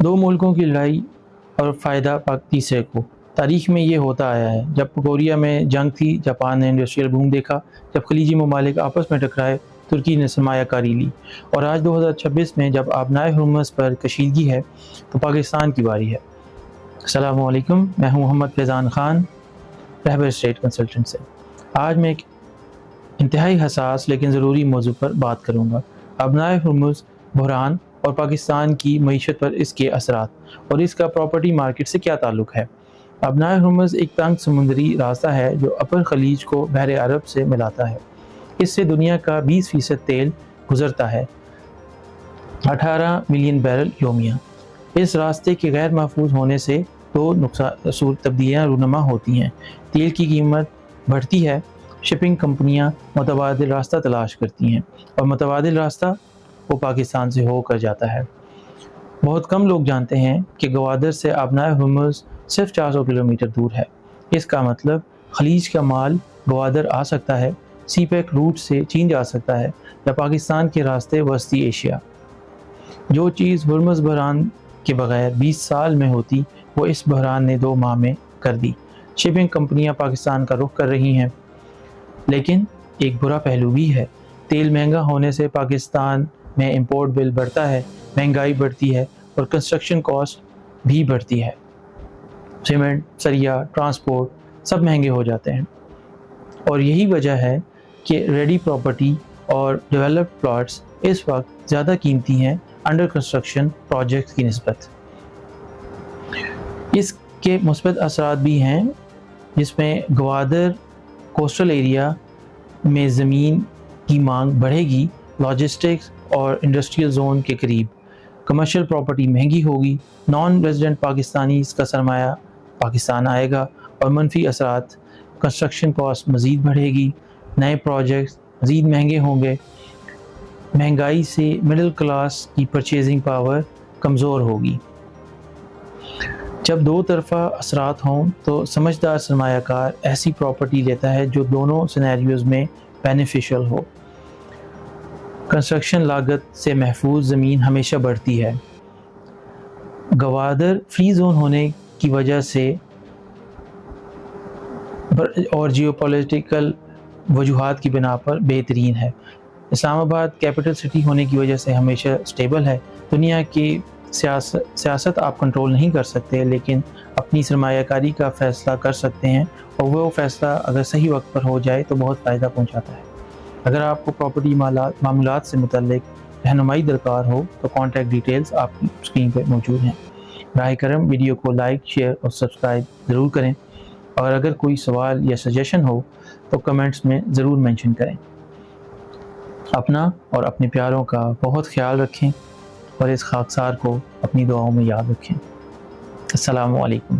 دو ملکوں کی لڑائی اور فائدہ تیسرے کو۔ تاریخ میں یہ ہوتا آیا ہے، جب کوریا میں جنگ تھی جاپان نے انڈسٹریل بوم دیکھا، جب خلیجی ممالک آپس میں ٹکرائے ترکی نے سرمایہ کاری لی، اور آج 2026 میں جب آبنائے ہرمز پر کشیدگی ہے تو پاکستان کی باری ہے۔ السلام علیکم، میں ہوں محمد فیضان خان، رہبر اسٹیٹ کنسلٹنٹ سے۔ آج میں ایک انتہائی حساس لیکن ضروری موضوع پر بات کروں گا، آبنائے ہرمز بحران اور پاکستان کی معیشت پر اس کے اثرات، اور اس کا پراپرٹی مارکیٹ سے کیا تعلق ہے۔ آبنائے ہرمز ایک تنگ سمندری راستہ ہے جو اپر خلیج کو بحر عرب سے ملاتا ہے۔ اس سے دنیا کا 20% تیل گزرتا ہے، 18 ملین بیرل یومیہ۔ اس راستے کے غیر محفوظ ہونے سے دو تبدیلیاں رونما ہوتی ہیں۔ تیل کی قیمت بڑھتی ہے، شپنگ کمپنیاں متبادل راستہ تلاش کرتی ہیں، اور متبادل راستہ وہ پاکستان سے ہو کر جاتا ہے۔ بہت کم لوگ جانتے ہیں کہ گوادر سے آبنائے ہرمز صرف 400 کلومیٹر دور ہے۔ اس کا مطلب خلیج کا مال گوادر آ سکتا ہے، سی پیک روٹ سے چین جا سکتا ہے، یا پاکستان کے راستے وسطی ایشیا۔ جو چیز ہرمز بحران کے بغیر 20 سال میں ہوتی وہ اس بحران نے 2 ماہ میں کر دی۔ شپنگ کمپنیاں پاکستان کا رخ کر رہی ہیں، لیکن ایک برا پہلو بھی ہے۔ تیل مہنگا ہونے سے پاکستان میں امپورٹ بل بڑھتا ہے، مہنگائی بڑھتی ہے، اور کنسٹرکشن کاسٹ بھی بڑھتی ہے۔ سیمنٹ، سریا، ٹرانسپورٹ سب مہنگے ہو جاتے ہیں، اور یہی وجہ ہے کہ ریڈی پراپرٹی اور ڈیولپڈ پلاٹس اس وقت زیادہ قیمتی ہیں انڈر کنسٹرکشن پروجیکٹس کی نسبت۔ اس کے مثبت اثرات بھی ہیں، جس میں گوادر کوسٹل ایریا میں زمین کی مانگ بڑھے گی، لاجسٹکس اور انڈسٹریل زون کے قریب کمرشل پراپرٹی مہنگی ہوگی، نان ریزیڈنٹ پاکستانیز کا سرمایہ پاکستان آئے گا، اور منفی اثرات کنسٹرکشن کاسٹ مزید بڑھے گی، نئے پروجیکٹس مزید مہنگے ہوں گے، مہنگائی سے مڈل کلاس کی پرچیزنگ پاور کمزور ہوگی۔ جب دو طرفہ اثرات ہوں تو سمجھدار سرمایہ کار ایسی پراپرٹی لیتا ہے جو دونوں سینیریوز میں بینیفیشل ہو۔ کنسٹرکشن لاگت سے محفوظ زمین ہمیشہ بڑھتی ہے۔ گوادر فری زون ہونے کی وجہ سے اور جیو پولیٹیکل وجوہات کی بنا پر بہترین ہے۔ اسلام آباد کیپٹل سٹی ہونے کی وجہ سے ہمیشہ سٹیبل ہے۔ دنیا کی سیاست آپ کنٹرول نہیں کر سکتے، لیکن اپنی سرمایہ کاری کا فیصلہ کر سکتے ہیں، اور وہ فیصلہ اگر صحیح وقت پر ہو جائے تو بہت فائدہ پہنچاتا ہے۔ اگر آپ کو پراپرٹی معاملات سے متعلق رہنمائی درکار ہو تو کانٹیکٹ ڈیٹیلز آپ کی اسکرین پہ موجود ہیں۔ براہ کرم ویڈیو کو لائک، شیئر اور سبسکرائب ضرور کریں، اور اگر کوئی سوال یا سجیشن ہو تو کمنٹس میں ضرور مینشن کریں۔ اپنا اور اپنے پیاروں کا بہت خیال رکھیں، اور اس خاکسار کو اپنی دعاؤں میں یاد رکھیں۔ السلام علیکم۔